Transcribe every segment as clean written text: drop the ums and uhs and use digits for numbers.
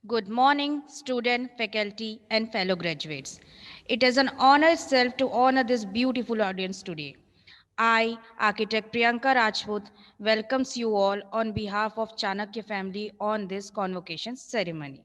Good morning, student, faculty, and fellow graduates. It is an honor itself to honor this beautiful audience today. I, architect Priyanka Rajput, welcomes you all on behalf of Chanakya family on this convocation ceremony.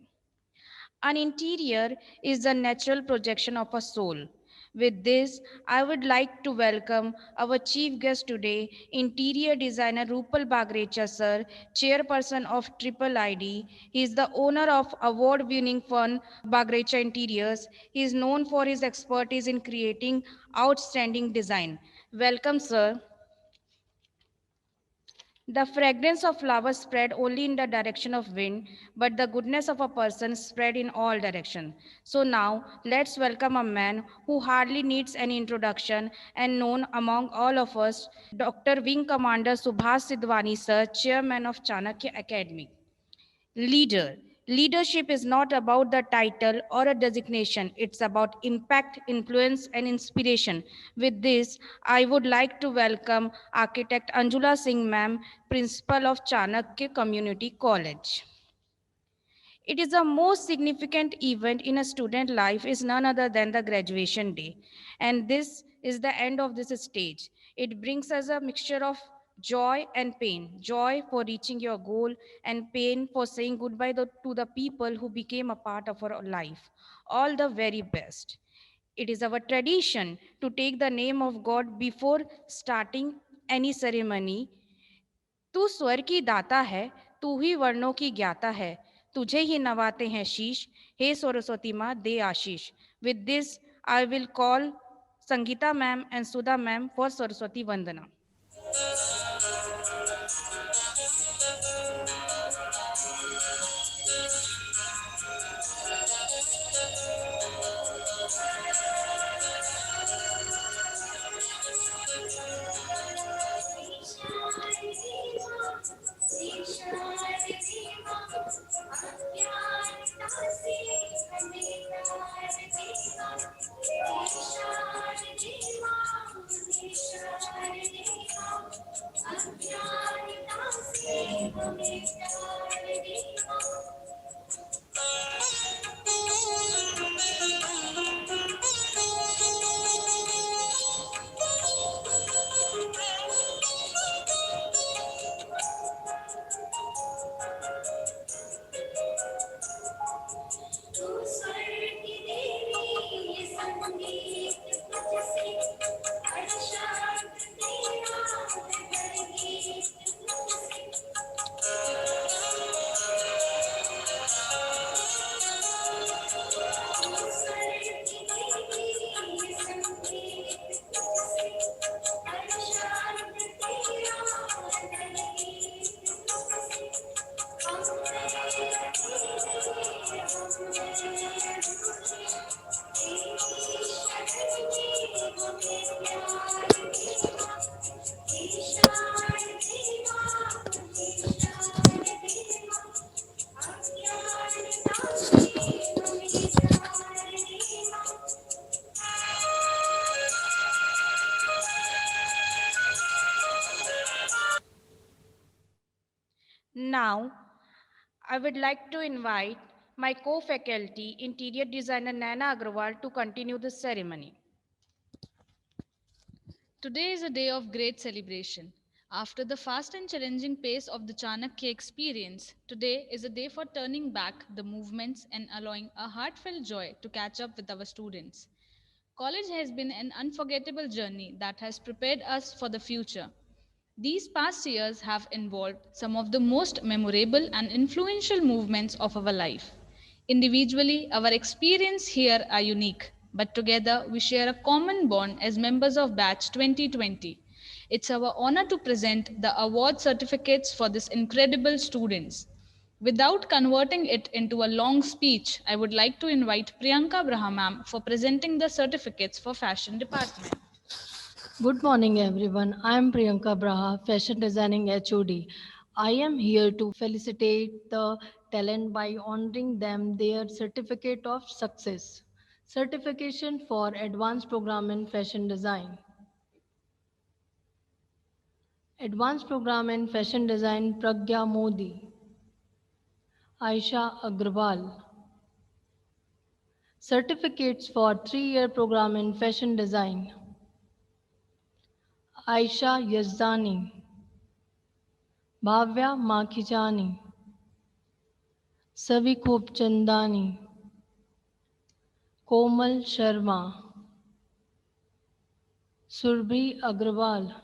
An interior is the natural projection of a soul. With this, I would like to welcome our chief guest today, interior designer Rupal Bagrecha sir, chairperson of Triple ID. He is the owner of award-winning firm Bagrecha Interiors. He is known for his expertise in creating outstanding design. Welcome, sir. The fragrance of flowers spread only in the direction of wind, but the goodness of a person spread in all directions. So now let's welcome a man who hardly needs any introduction and known among all of us, Dr. Wing Commander Subhas Sidwani sir, Chairman of Chanakya Academy. Leader. Leadership is not about the title or a designation, it's about impact, influence, and inspiration. With this, I would like to welcome architect Anjula Singh ma'am, principal of Chanakya Community College. It is the most significant event in a student life is none other than the graduation day. And this is the end of this stage. It brings us a mixture of joy and pain. Joy for reaching your goal and pain for saying goodbye to the people who became a part of our life. All the very best. It is our tradition to take the name of God before starting any ceremony. तू स्वर की दाता है, तू ही वर्णों की ज्ञाता है, तुझे ही नवाते हैं शीश, हे सरस्वती माँ दे आशीष. With this, I will call Sangeeta ma'am and Sudha ma'am for Saraswati Vandana. Now, I would like to invite my co-faculty, interior designer Naina Agrawal, to continue the ceremony. Today is a day of great celebration. After the fast and challenging pace of the Chanakya experience, today is a day for turning back the movements and allowing a heartfelt joy to catch up with our students. College has been an unforgettable journey that has prepared us for the future. These past years have involved some of the most memorable and influential movements of our life. Individually, our experiences here are unique, but together we share a common bond as members of Batch 2020. It's our honor to present the award certificates for these incredible students. Without converting it into a long speech, I would like to invite Priyanka Brahamam for presenting the certificates for Fashion Department. Good morning, everyone. I am Priyanka Braha, Fashion Designing HOD. I am here to felicitate the talent by honoring them their certificate of success. Certification for Advanced Program in Fashion Design. Advanced Program in Fashion Design Pragya Modi. Aisha Agrawal. Certificates for 3-year program in fashion design. Aisha Yazdani. Bhavya Makhijani. Savi Khopchandani. Komal Sharma. Surbhi Agrawal.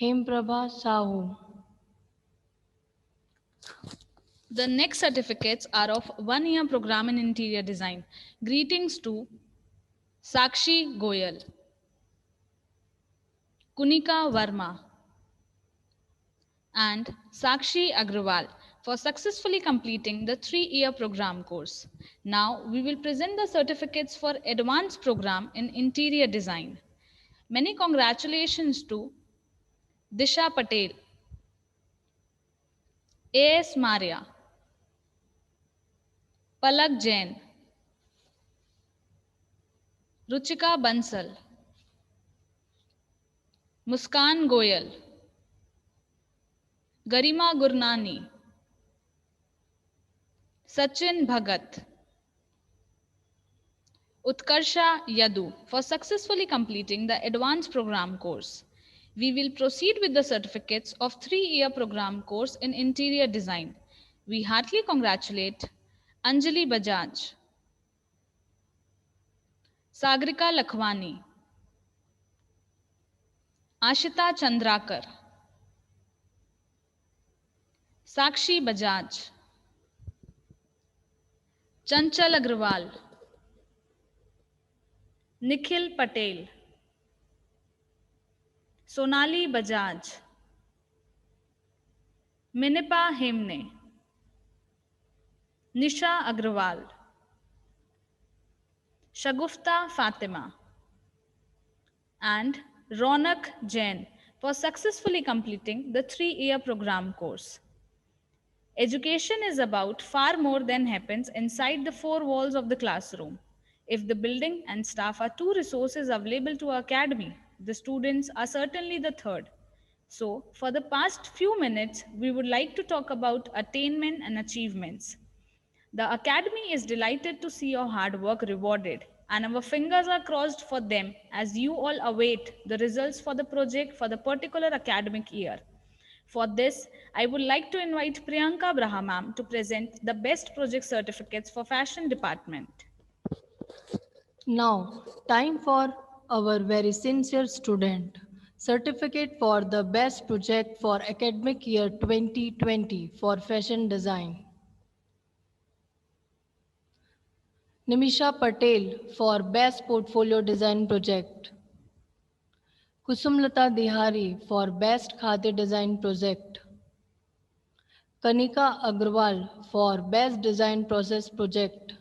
Hemprabha Sahu. The next certificates are of 1 year program in interior design. Greetings to Sakshi Goyal, Kunika Verma, and Sakshi Agrawal for successfully completing the 3 year program course. Now we will present the certificates for advanced program in interior design. Many congratulations to Disha Patel, A.S. Maria, Palak Jain, Ruchika Bansal, Muskan Goyal, Garima Gurnani, Sachin Bhagat, Utkarsha Yadu for successfully completing the advanced program course. We will proceed with the certificates of 3 year program course in interior design. We heartily congratulate Anjali Bajaj, Sagrika Lakhwani, Ashita Chandrakar, Sakshi Bajaj, Chanchal Agrawal, Nikhil Patel, Sonali Bajaj, Minipa Hemne, Nisha Agrawal, Shagufta Fatima, and Ronak Jain for successfully completing the 3 year program course. Education is about far more than happens inside the four walls of the classroom. If the building and staff are two resources available to our academy, the students are certainly the third. So, for the past few minutes, we would like to talk about attainment and achievements. The Academy is delighted to see your hard work rewarded, and our fingers are crossed for them as you all await the results for the project for the particular academic year. For this, I would like to invite Priyanka Brahamam to present the best project certificates for fashion department. Now, time for our very sincere student. Certificate for the best project for academic year 2020 for fashion design. Nimisha Patel for best portfolio design project. Kusumlata Dihari for best khadi design project. Kanika Agrawal for best design process project.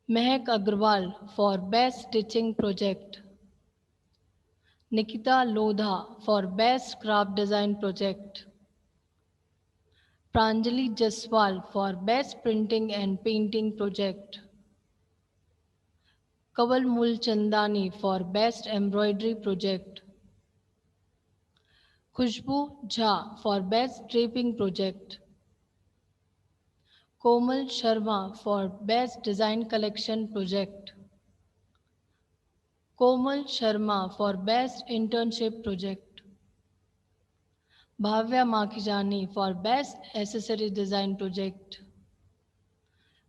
Mehak Agrawal for best stitching project. Nikita Lodha for best craft design project. Pranjali Jaswal for best printing and painting project. Kaval Mulchandani for best embroidery project. Khushbu Jha for best draping project. Komal Sharma for best design collection project. Komal Sharma for best internship project. Bhavya Makhijani for best accessory design project.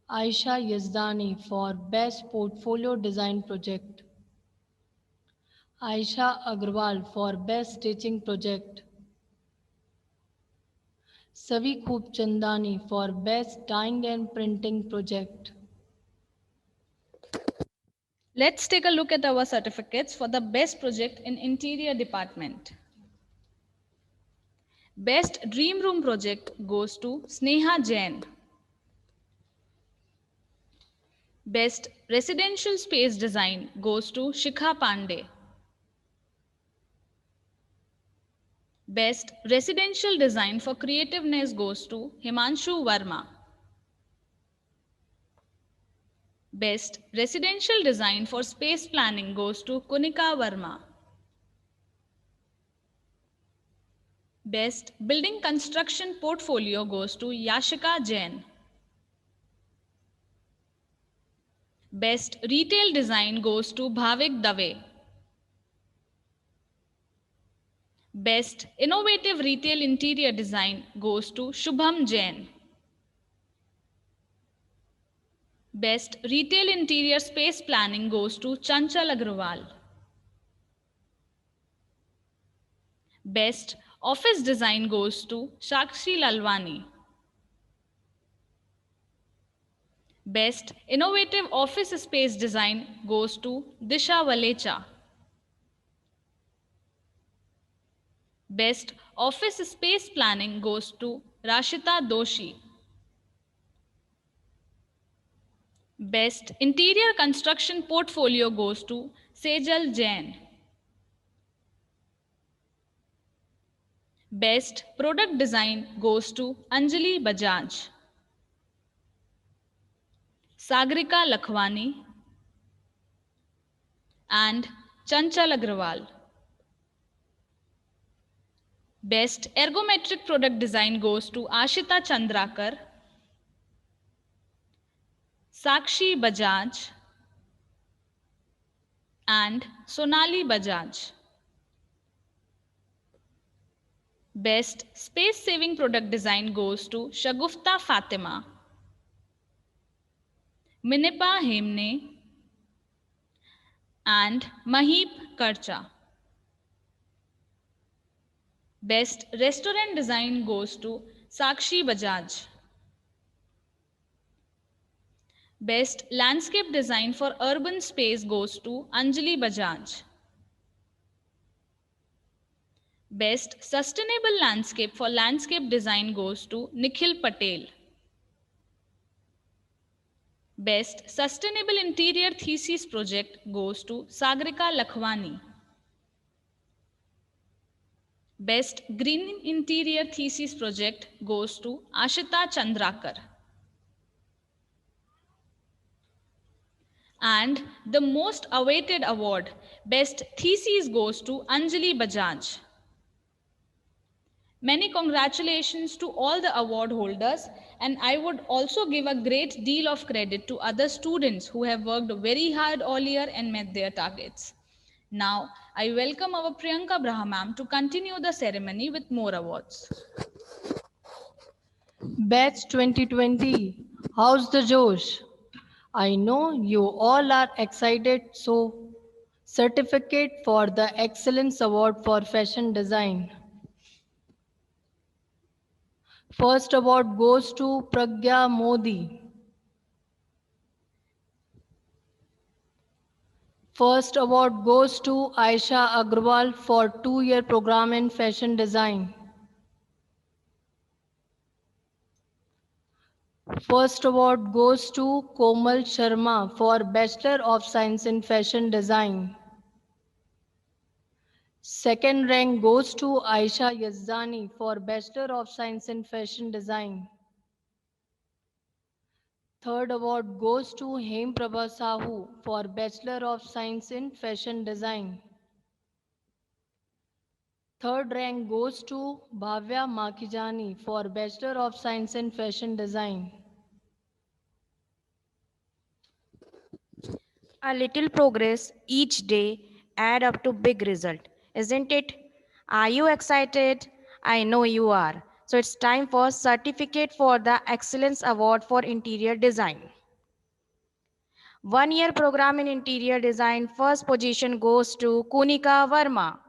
Aisha Yazdani for best portfolio design project. Aisha Agrawal for best stitching project. Savi Khopchandani for best dyeing and printing project. Let's take a look at our certificates for the best project in interior department. Best Dream Room project goes to Sneha Jain. Best Residential Space Design goes to Shikha Pandey. Best Residential Design for Creativeness goes to Himanshu Verma. Best Residential Design for Space Planning goes to Kunika Verma. Best Building Construction Portfolio goes to Yashika Jain. Best Retail Design goes to Bhavik Dave. Best Innovative Retail Interior Design goes to Shubham Jain. Best Retail Interior Space Planning goes to Chanchal Agrawal. Best Office Design goes to Shakshi Lalwani. Best Innovative Office Space Design goes to Disha Valecha. Best Office Space Planning goes to Rashita Doshi. Best Interior Construction Portfolio goes to Sejal Jain. Best Product Design goes to Anjali Bajaj. Sagrika Lakhwani and Chanchal Agrawal. Best Ergometric Product Design goes to Ashita Chandrakar, Sakshi Bajaj and Sonali Bajaj. Best Space Saving Product Design goes to Shagufta Fatima, Minipa Hemne and Mahip Karcha. Best Restaurant Design goes to Sakshi Bajaj. Best Landscape Design for Urban Space goes to Anjali Bajaj. Best Sustainable Landscape for Landscape Design goes to Nikhil Patel. Best Sustainable Interior Thesis Project goes to Sagrika Lakhwani. Best Green Interior Thesis Project goes to Ashita Chandrakar. And the most awaited award, Best Thesis, goes to Anjali Bajaj. Many congratulations to all the award holders, and I would also give a great deal of credit to other students who have worked very hard all year and met their targets. Now, I welcome our Priyanka Braha ma'am to continue the ceremony with more awards. Batch 2020, how's the Josh? I know you all are excited, so certificate for the Excellence Award for Fashion Design. First award goes to Pragya Modi. First award goes to Aisha Agrawal for 2-year program in fashion design. First award goes to Komal Sharma for Bachelor of Science in Fashion Design. Second rank goes to Aisha Yazdani for Bachelor of Science in Fashion Design. Third award goes to Hem Prabha Sahu for Bachelor of Science in Fashion Design. Third rank goes to Bhavya Makijani for Bachelor of Science in Fashion Design. A little progress each day add up to big result, isn't it? Are you excited? I know you are. So it's time for certificate for the Excellence Award for Interior Design. 1-year program in interior design, first position goes to Kunika Verma.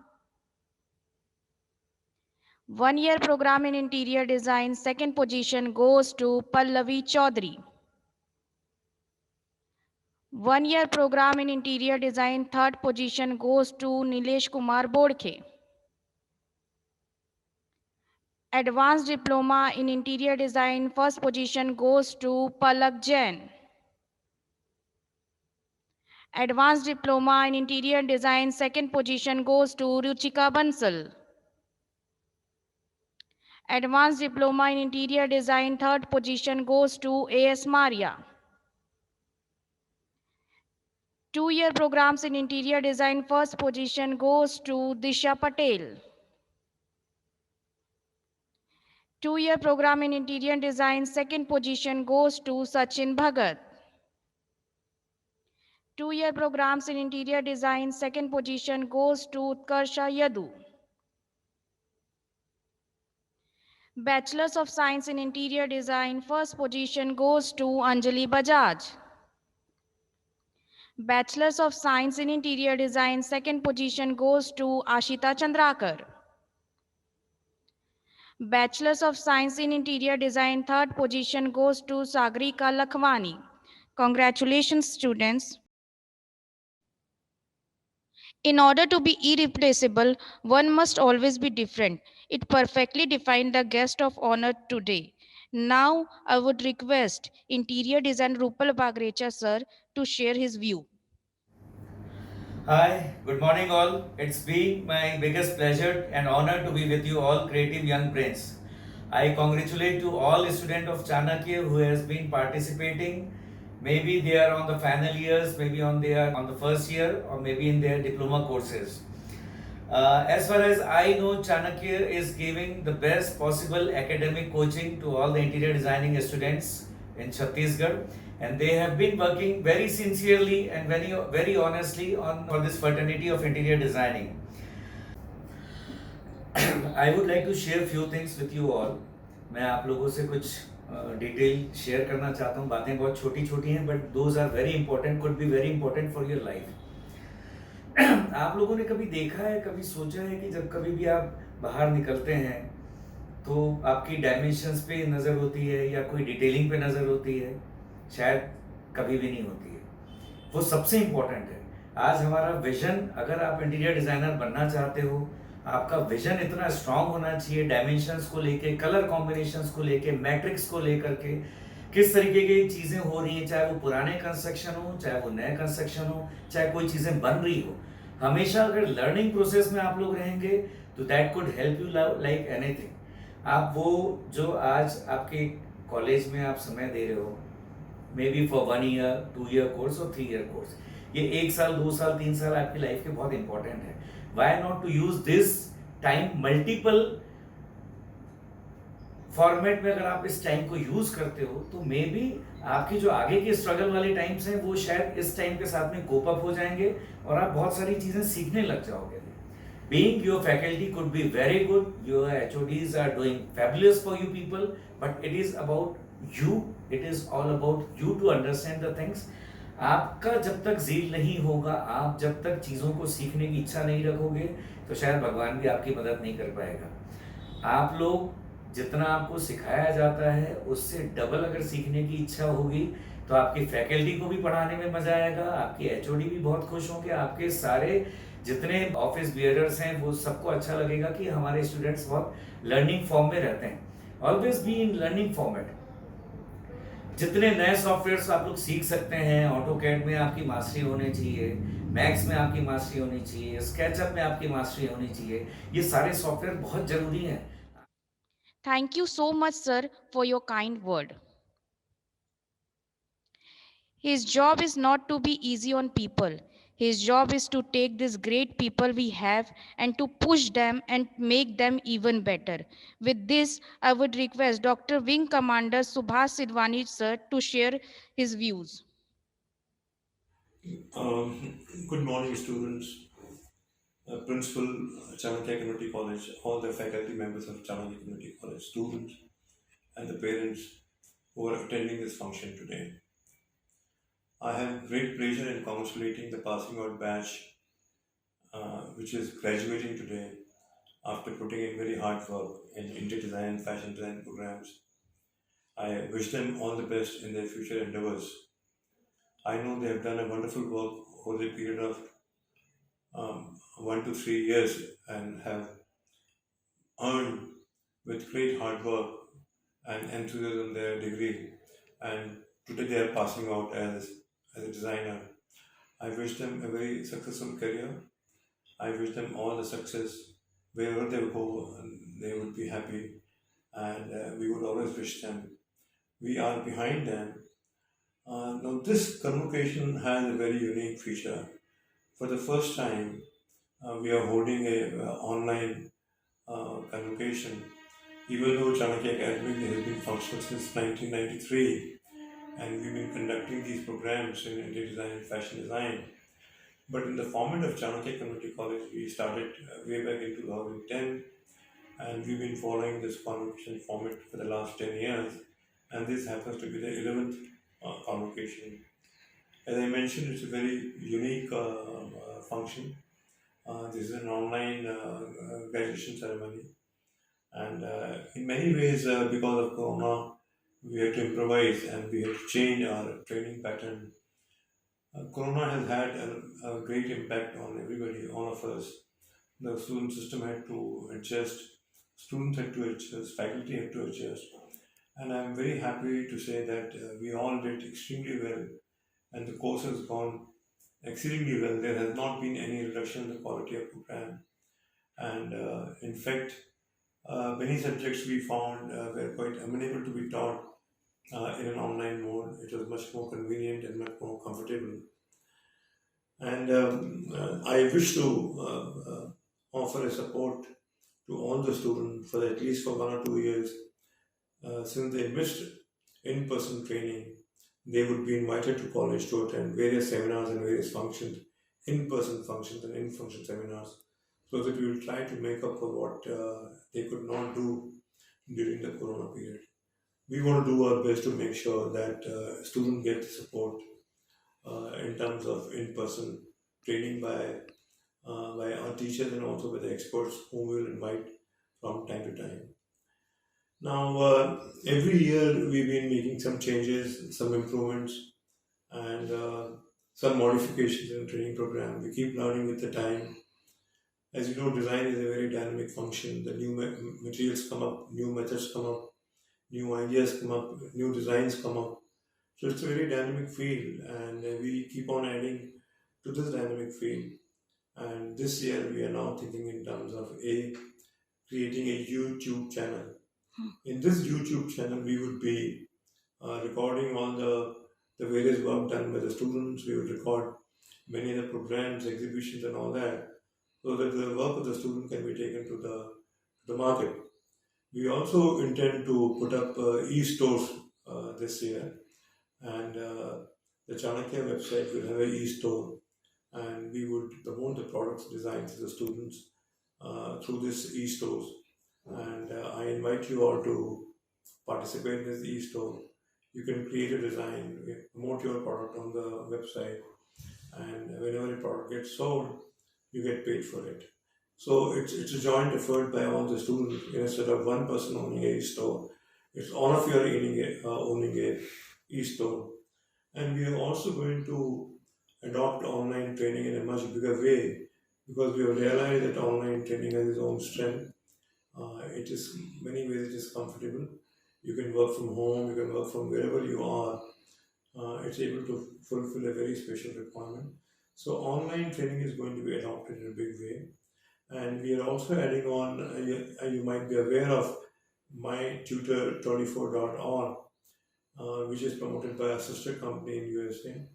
1-year program in interior design, second position goes to Pallavi Chaudhary. 1-year program in interior design, third position goes to Nilesh Kumar Bodke. Advanced diploma in interior design, first position goes to Palak Jain. Advanced diploma in interior design, second position goes to Ruchika Bansal. Advanced diploma in interior design, third position goes to A.S. Maria. 2-year programs in interior design, first position goes to Disha Patel. 2-year program in interior design, second position goes to Sachin Bhagat. 2-year programs in interior design, second position goes to Utkarsha Yadu. Bachelors of Science in Interior Design, first position goes to Anjali Bajaj. Bachelors of Science in Interior Design, second position goes to Ashita Chandrakar. Bachelors of Science in Interior Design, third position goes to Sagrika Lakhwani. Congratulations, students. In order to be irreplaceable, one must always be different. It perfectly defined the guest of honor today. Now, I would request Interior Design Rupal Bagrecha sir to share his view. Hi, good morning all. It's been my biggest pleasure and honor to be with you all creative young brains. I congratulate to all students of Chanakya who has been participating. Maybe they are on the final years, maybe they are on the first year, or maybe in their diploma courses. As far as I know, Chanakya is giving the best possible academic coaching to all the interior designing students in Chhattisgarh, and they have been working very sincerely and very honestly on for this fraternity of interior designing. I would like to share few things with you all. मैं आप लोगों से कुछ detail share करना चाहता हूँ. बातें बहुत छोटी छोटी हैं, but those are very important, could be very important for your life. आप लोगों ने कभी देखा है, कभी सोचा है कि जब कभी भी आप बाहर निकलते हैं तो आपकी डायमेंशंस पे नज़र होती है या कोई डिटेलिंग पे नज़र होती है? शायद कभी भी नहीं होती है. वो सबसे इम्पोर्टेंट है. आज हमारा विजन, अगर आप इंटीरियर डिज़ाइनर बनना चाहते हो, आपका विजन इतना स्ट्रांग होना चाहिए डायमेंशंस को लेके, कलर कॉम्बिनेशंस को लेके, मैट्रिक्स को लेकर के, किस तरीके की चीज़ें हो रही हैं, चाहे वो पुराने कंस्ट्रक्शन हो, चाहे वो नए कंस्ट्रक्शन हो, चाहे कोई चीज़ें बन रही हो. हमेशा अगर लर्निंग प्रोसेस में आप लोग रहेंगे तो that could help you like anything. आप वो जो आज आपके कॉलेज में आप समय दे रहे हो, may be for 1 year, 2 year course और 3 ईयर कोर्स, ये 1 साल, 2 साल, 3 साल आपकी लाइफ के बहुत इंपॉर्टेंट है. Why not to use this time multiple format में? अगर आप इस टाइम को यूज करते हो तो मे बी आपकी जो आगे के स्ट्रगल वाले टाइम्स हैं वो शायद इस टाइम के साथ में कोप अप हो जाएंगे और आप बहुत सारी चीजें सीखने लग जाओगे. Being your faculty could be very good, your HODs are doing fabulous for you people, but it is about you, it is all about you to understand the things. आपका जब तक ज़ील नहीं होगा, आप जब तक चीज़ों को सीखने की इच्छा नहीं रखोगे, तो शायद भगवान भी आपकी मदद नहीं कर पाएगा. आप लोग जितना आपको सिखाया जाता है उससे डबल अगर सीखने की इच्छा होगी तो आपकी फैकल्टी को भी पढ़ाने में मजा आएगा, आपके एचओडी भी बहुत खुश होंगे, आपके सारे जितने ऑफिस बियरर्स हैं वो सबको अच्छा लगेगा कि हमारे स्टूडेंट्स बहुत लर्निंग फॉर्म में रहते हैं. Always be in learning format. जितने नए सॉफ्टवेयर्स आप लोग सीख सकते हैं, ऑटोकैड में आपकी मास्टरी होनी चाहिए, मैक्स में आपकी मास्टरी होनी चाहिए, स्केचअप में आपकी मास्टरी होनी चाहिए. ये सारे सॉफ्टवेयर बहुत जरूरी हैं. Thank you so much, sir, for your kind word. His job is not to be easy on people. His job is to take these great people we have and to push them and make them even better. With this, I would request Dr. Wing Commander Subhas Sidwani, sir, to share his views. Good morning, students, Principal, Chanakya Community College, all the faculty members of Chanakya Community College, students, and the parents who are attending this function today. I have great pleasure in congratulating the passing out batch, which is graduating today after putting in very hard work in interior design, fashion design programs. I wish them all the best in their future endeavors. I know they have done a wonderful work over the period of 1 to 3 years and have earned with great hard work and enthusiasm their degree, and today they are passing out as a designer. I wish them a very successful career. I wish them all the success. Wherever they go, they would be happy, and we would always wish them. We are behind them. Now this convocation has a very unique feature. For the first time, we are holding a online convocation Even though Chanakya Academy has been functional since 1993, and we've been conducting these programs in interior design and fashion design, but in the format of Chanakya Community College, we started way back in 2010, and we've been following this convocation format for the last 10 years, and this happens to be the 11th convocation. As I mentioned, it's a very unique function. This is an online graduation ceremony, and in many ways, because of Corona, we had to improvise and we had to change our training pattern. Corona has had a great impact on everybody, all of us. The student system had to adjust, students had to adjust, faculty had to adjust, and I'm very happy to say that we all did extremely well, and the course has gone exceedingly well. There has not been any reduction in the quality of program, and in fact, many subjects we found were quite amenable to be taught in an online mode. It was much more convenient and much more comfortable. And I wish to offer a support to all the students for at least for 1 or 2 years. Since they missed in-person training, they would be invited to college to attend various seminars and various functions, in-person functions and in-function seminars, so that we will try to make up for what they could not do during the Corona period. We want to do our best to make sure that students get support in terms of in-person training by our teachers and also by the experts whom we will invite from time to time. Now, every year we've been making some changes, some improvements, and some modifications in the training program. We keep learning with the time. As you know, design is a very dynamic function. The new materials come up, new methods come up, new ideas come up, new designs come up. So it's a very dynamic field, and we keep on adding to this dynamic field. And this year we are now thinking in terms of creating a YouTube channel. In this YouTube channel, we would be recording all the various work done by the students. We would record many of the programs, exhibitions, and all that, so that the work of the student can be taken to the market. We also intend to put up e-stores this year, and the Chanakya website will have an e-store, and we would promote the products designed to the students through this e-stores. And I invite you all to participate in this e-store. You can create a design, promote your product on the website, and whenever a product gets sold, you get paid for it. So it's a joint effort by all the students. Instead of one person owning a e-store, it's all of you are owning a e-store. And we are also going to adopt online training in a much bigger way, because we have realized that online training has its own strength. It is, many ways it is comfortable. You can work from home, you can work from wherever you are. It's able to fulfill a very special requirement. So online training is going to be adopted in a big way. And we are also adding on, you might be aware of mytutor24.org, which is promoted by a sister company in USA.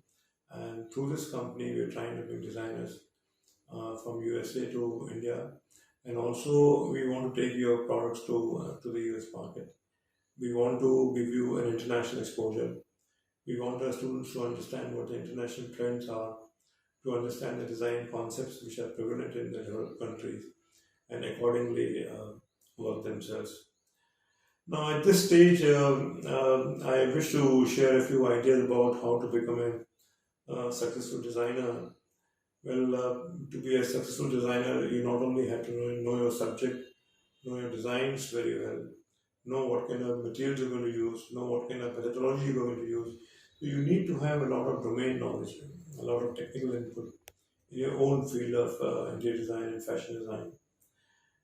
And through this company, we are trying to bring designers from USA to India. And also, we want to take your products to the US market. We want to give you an international exposure. We want our students to understand what the international trends are, to understand the design concepts which are prevalent in the developed countries, and accordingly work themselves. Now, at this stage, I wish to share a few ideas about how to become a successful designer. Well, to be a successful designer, you not only have to know your subject, know your designs very well, know what kind of materials you're going to use, know what kind of methodology you're going to use. So you need to have a lot of domain knowledge, a lot of technical input in your own field of interior design and fashion design.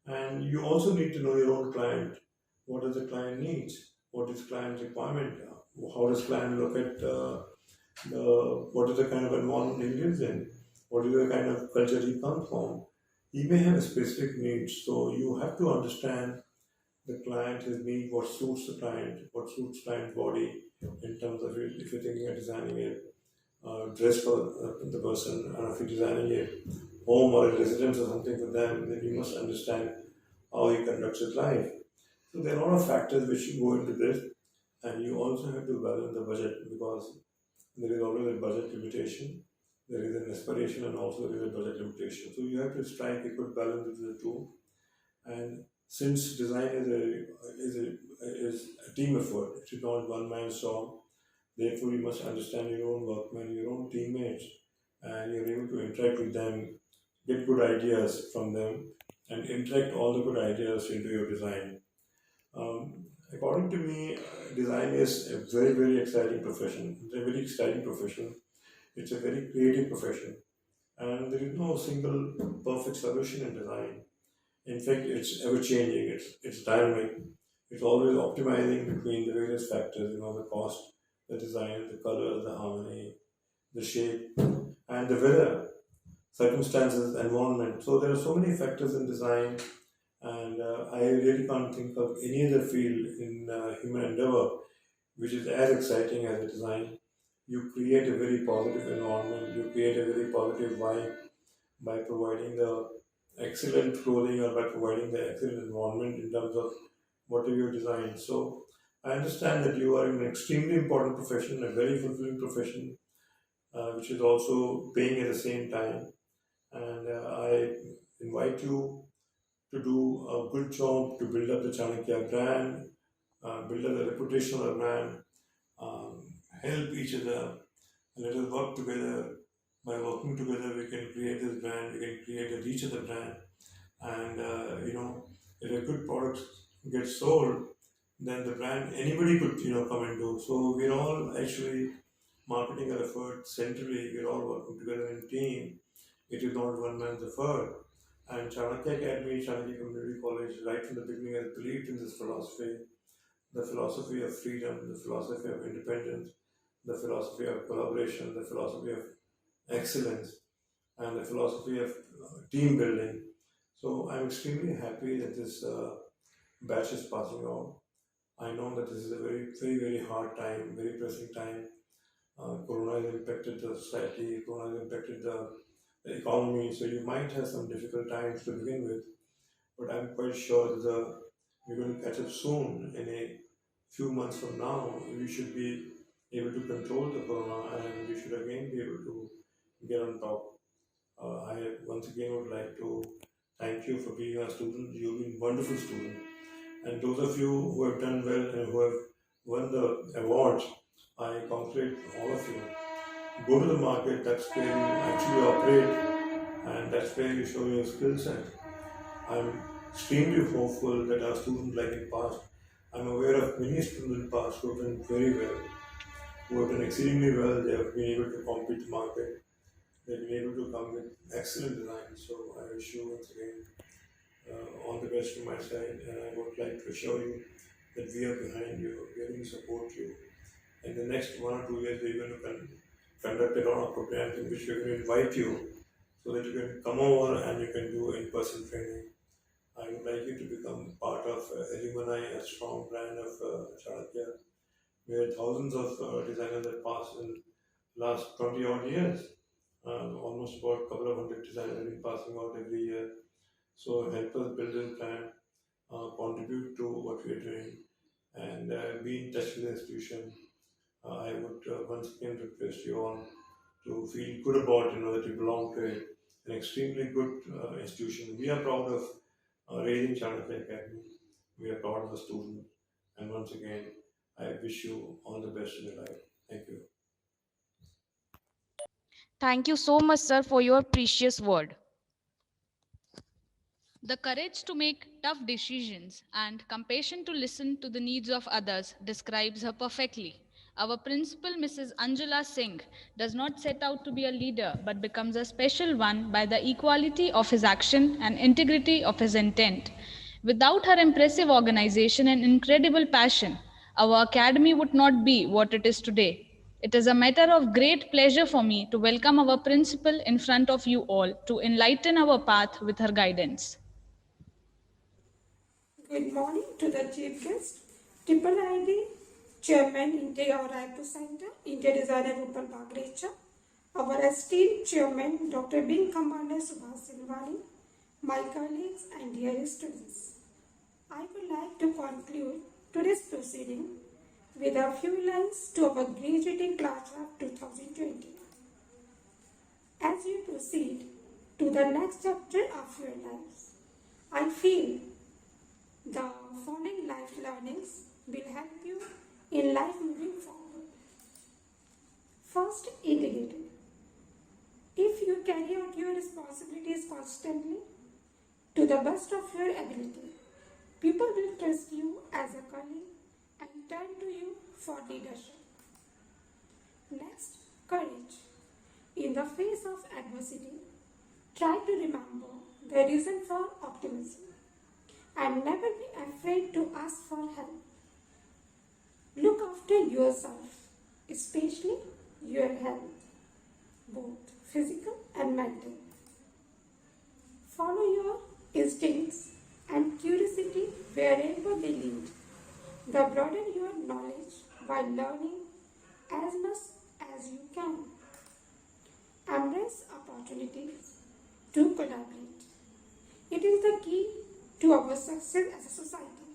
And you also need to know your own client. What does the client need? What is client's requirement? How does client look at what is the kind of environment he lives in? What is the kind of culture he comes from? He may have a specific needs, so you have to understand the client, his need, what suits the client, what suits client's body, in terms of if you're thinking of designing a dress for the person, and if you're designing a home or a residence or something for them, then you must understand how he conducts his life. So there are a lot of factors which go into this, and you also have to balance the budget because there is always a budget limitation. There is an aspiration and also there is a budget limitation. So you have to strike a good balance between the two. And since design is a team effort, it is not one man's job. Therefore, you must understand your own workmen, your own teammates, and you're able to interact with them, get good ideas from them, and interact all the good ideas into your design. According to me, design is a very, very exciting profession. It's a very exciting profession. It's a very creative profession. And there is no single perfect solution in design. In fact, it's ever changing, it's dynamic, it's always optimizing between the various factors, the cost, the design, the color, the harmony, the shape, and the weather, circumstances, environment. So there are so many factors in design, and I really can't think of any other field in human endeavor which is as exciting as a design. You create a very positive environment, you create a very positive vibe by providing the excellent clothing or by providing the excellent environment in terms of whatever you design. So I understand that you are in an extremely important profession, a very fulfilling profession, which is also paying at the same time. And I invite you to do a good job to build up the Chanakya brand, build up the reputation of the brand, help each other, and let us work together. By working together, we can create this brand, we can create a reach of the brand, and if a good product gets sold, then the brand anybody could come and do. So we're all actually marketing our effort centrally. We're all working together in a team. It is not one man's effort. And Chanakya Academy, Chanakya Community College, right from the beginning, has believed in this philosophy, the philosophy of freedom, the philosophy of independence, the philosophy of collaboration, the philosophy of excellence, and the philosophy of team building. So I'm extremely happy that this batch is passing out. I know that this is a very, very, very hard time, very pressing time. Corona has impacted the society, Corona has impacted the economy, so you might have some difficult times to begin with. But I'm quite sure that we're going to catch up soon. In a few months from now, we should be able to control the Corona and we should again be able to get on top. I once again would like to thank you for being a student. You've been a wonderful student. And those of you who have done well and who have won the awards, I congratulate all of you. Go to the market, that's where you actually operate, and that's where you show your skill set. I'm extremely hopeful that our students, like in past, I'm aware of many students in past who have done very well, who have done exceedingly well. They have been able to compete the market. They've been able to come with excellent design. So I wish you once again all the best from my side, and I would like to assure you that we are behind you, we are going to support you. In the next 1 or 2 years, we're going to conduct a lot of programs in which we're going to invite you so that you can come over and you can do in-person training. I would like you to become part of Alumni, a strong brand of Chanakya, where thousands of designers have passed in last 20 odd years. Almost about a couple of hundred designers have been passing out every year. So help us build this brand, contribute to what we are doing, and be in touch with the institution. I would once again request you all to feel good about that you belong to an extremely good institution. We are proud of raising Chanakya Academy. We are proud of the students. And once again, I wish you all the best in your life. Thank you. Thank you so much, sir, for your precious word. The courage to make tough decisions and compassion to listen to the needs of others describes her perfectly. Our principal, Mrs. Anjula Singh, does not set out to be a leader but becomes a special one by the equality of his action and integrity of his intent. Without her impressive organization and incredible passion, our academy would not be what it is today. It is a matter of great pleasure for me to welcome our principal in front of you all to enlighten our path with her guidance. Good morning to the chief guest, Triple ID, Chairman, India Raipur Center, India Designer Rupal Bagrecha, our esteemed Chairman, Dr. Wing Commander Subhas Silwani, my colleagues and dear students. I would like to conclude today's proceeding with a few lines to our graduating class of 2020. As you proceed to the next chapter of your lives, I feel the following life learnings will help you in life moving forward. First, integrity. If you carry out your responsibilities constantly to the best of your ability, people will trust you as a colleague and turn to you for leadership. Next, courage. In the face of adversity, try to remember the reason for optimism and never be afraid to ask for help. Look after yourself, especially your health, both physical and mental. Follow your instincts and curiosity wherever they lead. The broaden your knowledge by learning as much as you can. Embrace opportunities to collaborate. It is the key to our success as a society,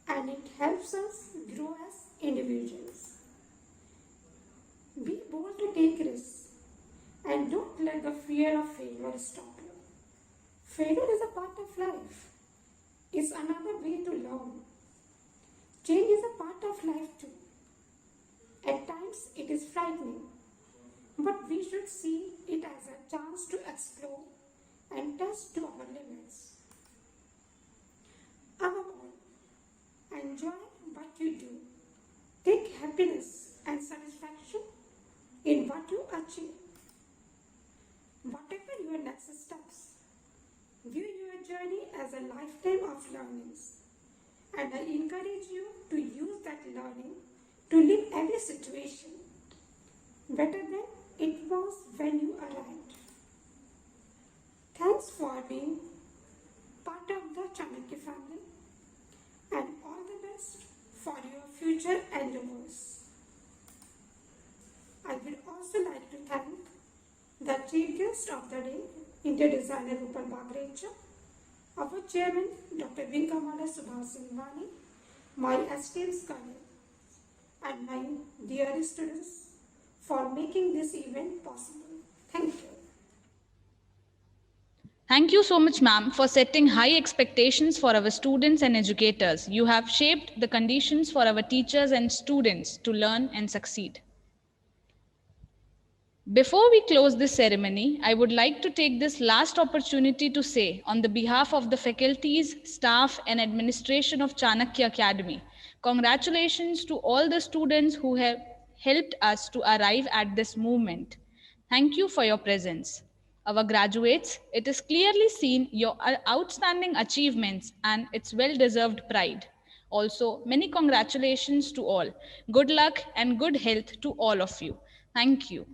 and it helps us grow as individuals. Be bold to take risks and don't let the fear of failure stop you. Failure is a part of life. It's another way to learn. Change is a part of life too. At times it is frightening, but we should see it as a chance to explore and test to our limits. Above all, enjoy what you do. Take happiness and satisfaction in what you achieve. Whatever your next steps, view your journey as a lifetime of learnings, and I encourage you to use that learning to live every situation better than it was when you arrived. Thanks for being part of the Chanakya family, and all the best for your future endeavors. I would also like to thank the chief guest of the day, Interior Designer Rupal Bagrecha, our chairman, Dr. Vinkamala Subhas Singwani, my esteemed colleagues, and my dear students for making this event possible. Thank you. Thank you so much, ma'am, for setting high expectations for our students and educators. You have shaped the conditions for our teachers and students to learn and succeed. Before we close this ceremony, I would like to take this last opportunity to say, on the behalf of the faculties, staff, and administration of Chanakya Academy, congratulations to all the students who have helped us to arrive at this moment. Thank you for your presence. Our graduates, it is clearly seen your outstanding achievements and its well-deserved pride. Also, many congratulations to all. Good luck and good health to all of you. Thank you.